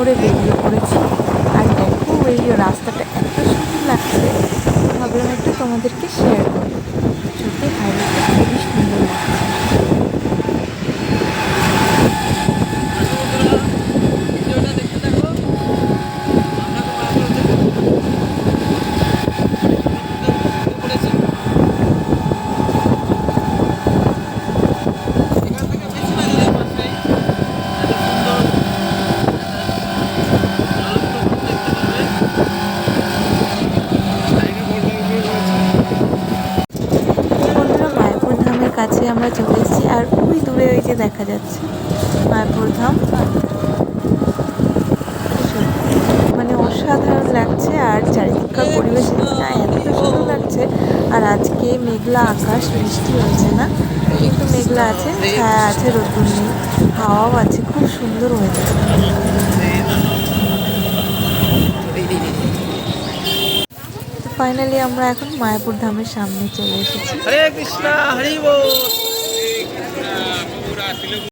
করে বেরিয়ে পড়েছি। আর দেখো এই রাস্তাটা এত সুন্দর লাগছে, ভাবলাম একটু তোমাদেরকে শেয়ার করি। সত্যি হাইওয়েটা খুবই সুন্দর লাগছে। বন্ধুরা, মায়াপুর ধামের কাছে আমরা চলে এসেছি। আর ওই দূরে ওই যে দেখা যাচ্ছে মায়াপুর ধাম। মানে অসাধারণ লাগছে, আর চারিদিককার পরিবেশ না এত সুন্দর লাগছে। আর আজকে মেঘলা আকাশ, বৃষ্টি হচ্ছে না, কিন্তু মেঘলা আছে, ছায়া আছে, রোদ্দুর নেই, হাওয়াও আছে, খুব সুন্দর ওয়েদার। ফাইনালি আমরা এখন মায়াপুর ধামের সামনে চলে এসেছি। হরে কৃষ্ণ, হরি বল।